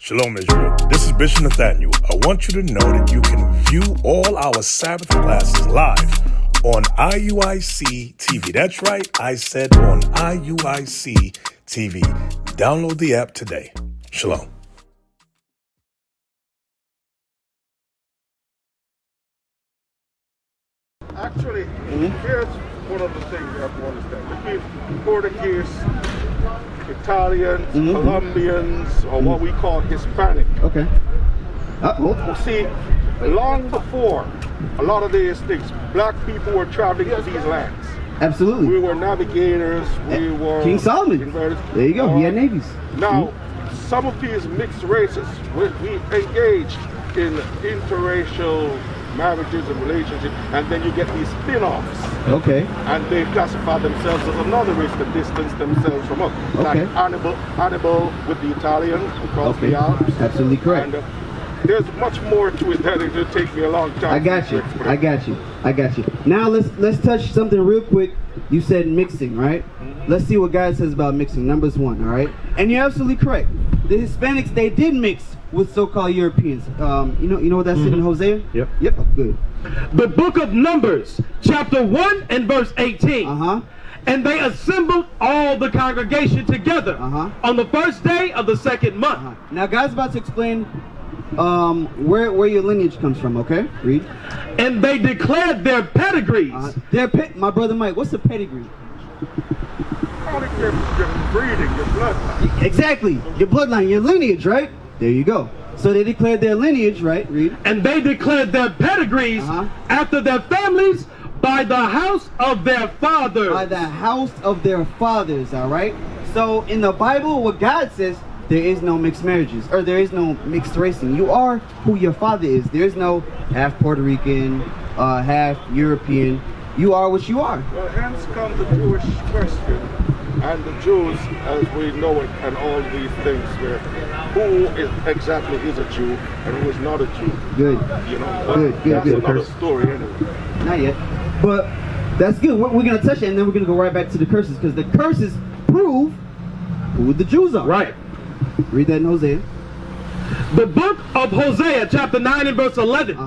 Shalom Israel, this is Bishop Nathaniel. I want you to know that you can view all our Sabbath classes live on IUIC TV. That's right, I said on IUIC TV. Download the app today. Shalom. Actually, here's one of the things you have to understand. Between Portuguese, Italians, Colombians, or what we call Hispanic. Okay. See, long before a lot of these things, black people were traveling to these lands. Absolutely. We were navigators, we were... King Solomon. There you go, he had navies. Now, some of these mixed races, we engaged in interracial marriages and relationships, and then you get these spin-offs. Okay. And they classify themselves as another race to distance themselves from us. Okay. Like Hannibal with the Italians across the Alps. Absolutely correct. And there's much more to it that it will take me a long time. I got you. Now let's touch something real quick. You said mixing, right? Let's see what God says about mixing. Numbers 1, all right? And you're absolutely correct. The Hispanics, they did mix with so-called Europeans. You know what that's in Hosea? Yep, good. The book of Numbers, chapter 1 and verse 18. And they assembled all the congregation together on the first day of the second month. Now God's about to explain where your lineage comes from, okay? Read. And they declared their pedigrees. My brother Mike, what's a pedigree? Your breeding, your bloodline. Exactly, your bloodline, your lineage, right? There you go. So they declared their lineage, right? Read. And they declared their pedigrees after their families by the house of their fathers. By the house of their fathers, all right? So in the Bible, what God says, there is no mixed marriages, or there is no mixed racing. You are who your father is. There is no half Puerto Rican, half European. You are what you are. Well, hence comes the Jewish question, and the Jews, as we know it, and all these things, where who exactly is a Jew and who is not a Jew. Good. You know, that's another story anyway. Not yet, but that's good. We're going to touch it, and then we're going to go right back to the curses, because the curses prove who the Jews are. Right. Read that in Hosea. The book of Hosea, chapter 9 and verse 11.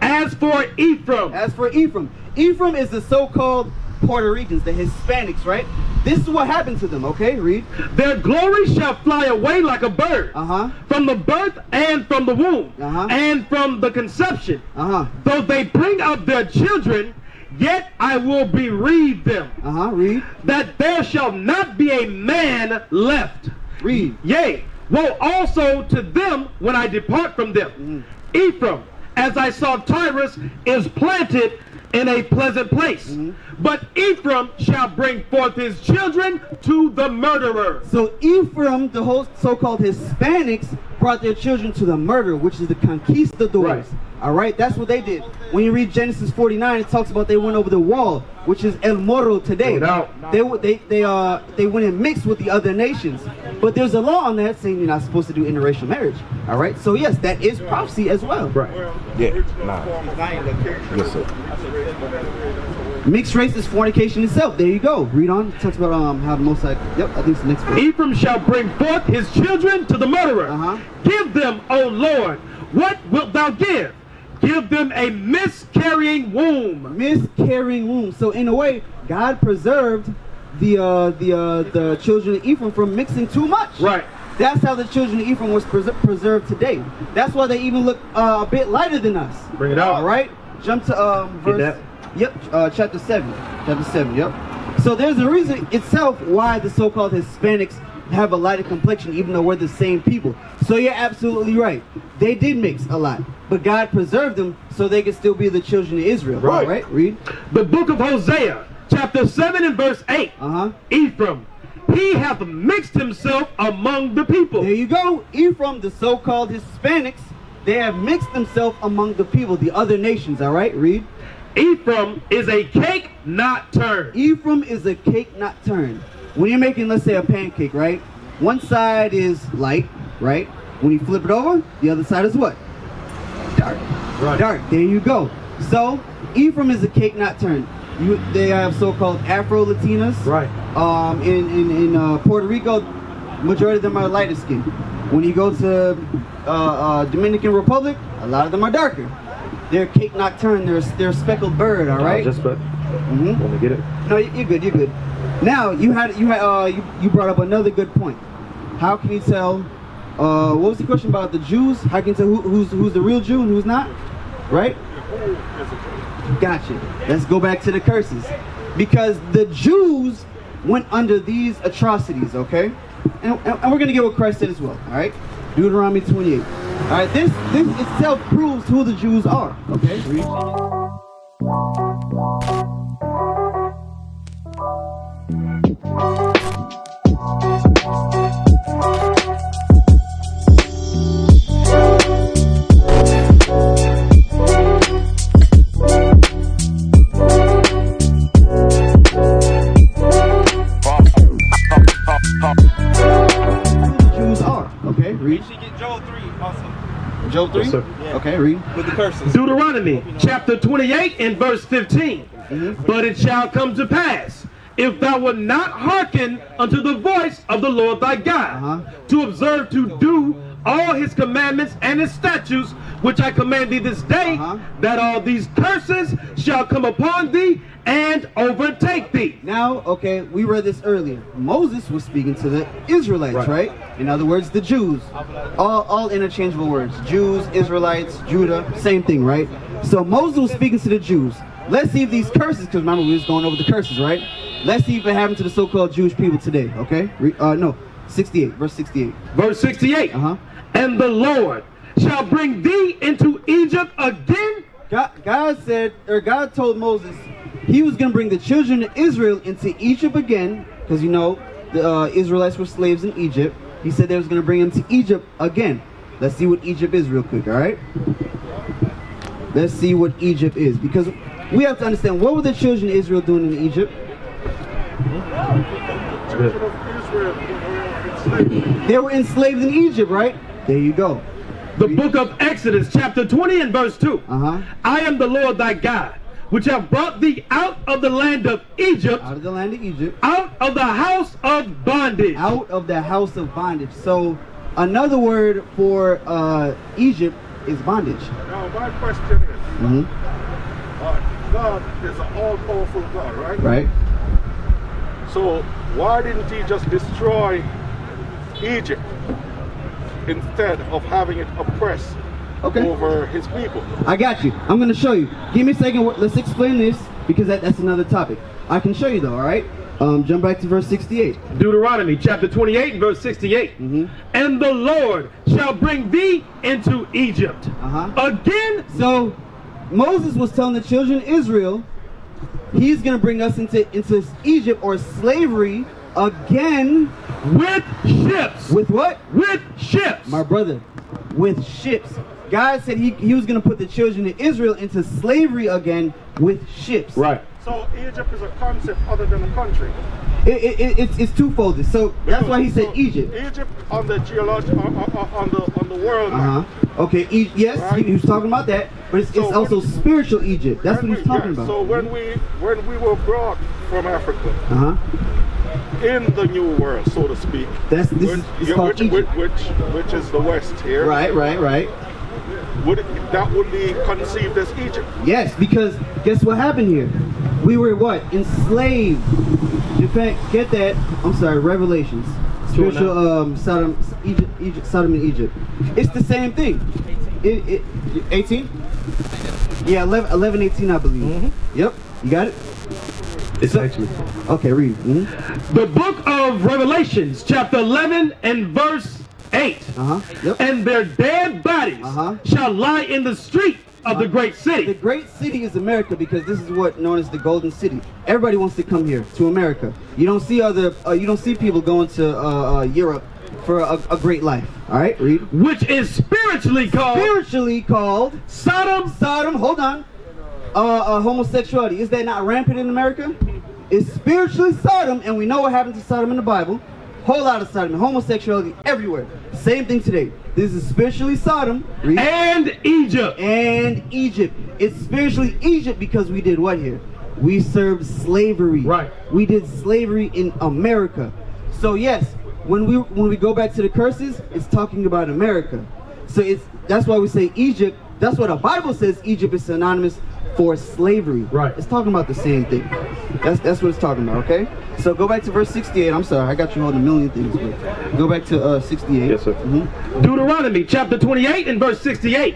As for Ephraim. Ephraim is the so-called Puerto Ricans, the Hispanics, right? This is what happened to them, okay? Read. Their glory shall fly away like a bird from the birth and from the womb and from the conception. Though they bring up their children, yet I will bereave them. Read. That there shall not be a man left. Read. Yea, woe also to them when I depart from them. Ephraim, as I saw Tyrus, is planted in a pleasant place. But Ephraim shall bring forth his children to the murderer. So Ephraim, the whole so-called Hispanics, brought their children to the murder, which is the conquistadors. All right, that's what they did. When you read Genesis 49, it talks about they went over the wall, which is El Morro today. They went and mixed with the other nations. But there's a law on that saying you're not supposed to do interracial marriage. All right, so yes, that is prophecy as well. Right. Yeah. Yes, sir. Mixed race is fornication itself. There you go. Read on. It talks about how the Most High. Yep, I think it's the next verse. Ephraim shall bring forth his children to the murderer. Give them, O Lord, what wilt thou give? Give them a miscarrying womb. Miscarrying womb. So in a way, God preserved the children of Ephraim from mixing too much. Right. That's how the children of Ephraim was preserved today. That's why they even look a bit lighter than us. Bring it out. All right. Jump to verse. Chapter 7. Chapter 7. Yep. So there's a reason itself why the so-called Hispanics have a lighter complexion, even though we're the same people. So you're absolutely right. They did mix a lot, but God preserved them so they could still be the children of Israel. Right? Read. The book of Hosea, chapter 7 and verse 8. Ephraim, he hath mixed himself among the people. There you go. Ephraim, the so-called Hispanics, they have mixed themselves among the people, the other nations. All right? Read. Ephraim is a cake not turned. Ephraim is a cake not turned. When you're making, let's say, a pancake, right? One side is light, right? When you flip it over, the other side is what? Dark. Right. Dark. There you go. So Ephraim is a cake not turned. They have so-called Afro-Latinas. Right. In Puerto Rico, majority of them are lighter skin. When you go to Dominican Republic, a lot of them are darker. They're Cape Nocturne, they're speckled bird, all right? Just but let me get it. No, you're good, you're good. Now, you brought up another good point. How can you tell, what was the question about the Jews? How can you tell who's the real Jew and who's not? Right? Gotcha. Let's go back to the curses. Because the Jews went under these atrocities, okay? And we're going to get what Christ said as well, all right? Deuteronomy 28. All right, this itself proves who the Jews are, okay? Read. Job 3? Yes, okay, read. With the curses. Deuteronomy chapter 28 and verse 15. But it shall come to pass, if thou wilt not hearken unto the voice of the Lord thy God, to observe to do all his commandments and his statutes, which I command thee this day, that all these curses shall come upon thee and overtake thee. Now, okay, we read this earlier. Moses was speaking to the Israelites, right? In other words, the Jews. All interchangeable words. Jews, Israelites, Judah, same thing, right? So Moses was speaking to the Jews. Let's see if these curses, because remember we was going over the curses, right? Let's see if it happened to the so-called Jewish people today, okay? No, 68, verse 68. Verse 68. And the Lord shall bring thee into Egypt again. God told Moses he was going to bring the children of Israel into Egypt again, because you know the Israelites were slaves in Egypt. He said they was going to bring them to Egypt again. Let's see what Egypt is real quick, all right? Let's see what Egypt is, because we have to understand, what were the children of Israel doing in Egypt? They were enslaved in Egypt, right? There you go. The book of Exodus, chapter 20 and verse 2. I am the Lord thy God, which have brought thee out of the land of Egypt. Out of the land of Egypt. Out of the house of bondage. Out of the house of bondage. So, another word for Egypt is bondage. Now, my question is, God is an all-powerful God, right? Right. So, why didn't he just destroy Egypt instead of having it oppressed over his people? I got you. I'm going to show you. Give me a second. Let's explain this, because that's another topic. I can show you though, all right? Jump back to verse 68. Deuteronomy chapter 28 and verse 68. And the Lord shall bring thee into Egypt again. So Moses was telling the children of Israel, he's going to bring us into Egypt, or slavery, again. With ships. With what? With ships. My brother, with ships. God said he was going to put the children of Israel into slavery again with ships. Right. So Egypt is a concept other than a country. It's twofold. So that's why he said Egypt. Egypt on the geological, on the world. Okay. Yes, right? He was talking about that, but it's also spiritual Egypt. That's what he's talking about. So when we were brought from Africa, in the new world, so to speak, called Egypt. Which is the West here. Right. That would be conceived as Egypt. Yes, because guess what happened here? We were what? Enslaved. In fact, get that. I'm sorry, Revelations. Spiritual Sodom and Egypt. It's the same thing. 18? Yeah, 11:18, I believe. Yep, you got it? It's actually. Okay, read. The book of Revelations, chapter 11 and verse 8. And their dead bodies shall lie in the street of the great city. The great city is America, because this is what known as the Golden City. Everybody wants to come here to America. You don't see you don't see people going to Europe for a great life. All right, read. Which is spiritually called Sodom. Hold on. Homosexuality, is that not rampant in America? It's spiritually Sodom, and we know what happened to Sodom in the Bible. Whole lot of Sodom, homosexuality everywhere. Same thing today. This is spiritually Sodom. Read. And Egypt. It's spiritually Egypt because we did what here? We served slavery. Right. We did slavery in America. So yes, when we go back to the curses, it's talking about America. So that's why we say Egypt. That's what the Bible says. Egypt is synonymous for slavery. Right. It's talking about the same thing. That's what it's talking about. Okay. So go back to verse 68. I'm sorry, I got you holding a million things. But go back to 68. Yes, sir. Deuteronomy chapter 28 and verse 68.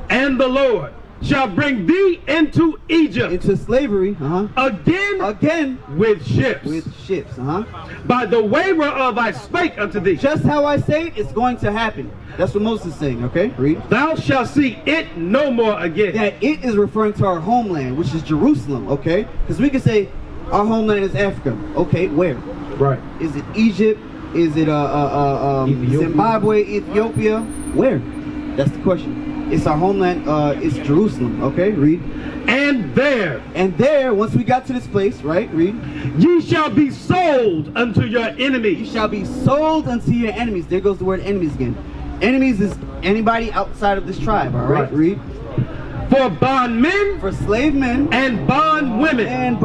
And the Lord shall bring thee into Egypt, into slavery, again with ships. By the way whereof I spake unto thee. Just how I say it, it's going to happen. That's what Moses is saying, okay? Read. Thou shalt see it no more again. That it is referring to our homeland, which is Jerusalem, okay? Because we can say our homeland is Africa. Okay, where? Right. Is it Egypt? Is it Zimbabwe, Ethiopia? Where? That's the question. It's our homeland, it's Jerusalem, okay? Read. And there, once we got to this place, right? Read. Ye shall be sold unto your enemies. You shall be sold unto your enemies. There goes the word enemies again. Enemies is anybody outside of this tribe, all right? Read. For bondmen, for slave men, and bondwomen,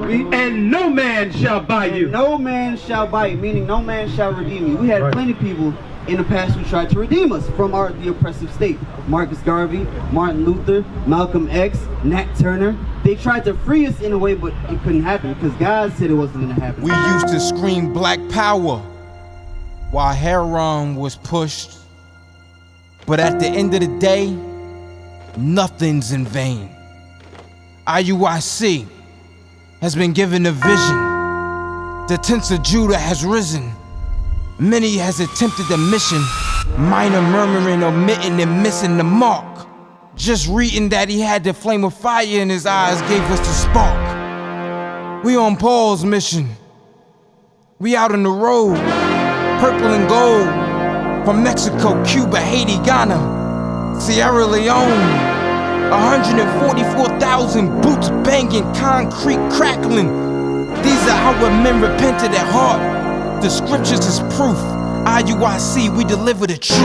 Read. And no man shall buy you. No man shall buy you, meaning no man shall redeem you. We had plenty of people in the past who tried to redeem us from the oppressive state. Marcus Garvey, Martin Luther, Malcolm X, Nat Turner. They tried to free us in a way, but it couldn't happen because God said it wasn't going to happen. We used to scream black power while heroin was pushed. But at the end of the day, nothing's in vain. IUIC has been given a vision. The tents of Judah has risen. Many has attempted the mission, minor murmuring, omitting, and missing the mark. Just reading that he had the flame of fire in his eyes gave us the spark. We on Paul's mission. We out on the road, purple and gold, from Mexico, Cuba, Haiti, Ghana, Sierra Leone. 144,000 boots banging, concrete crackling. These are our men repented at heart. The scriptures is proof. IUIC, we deliver the truth.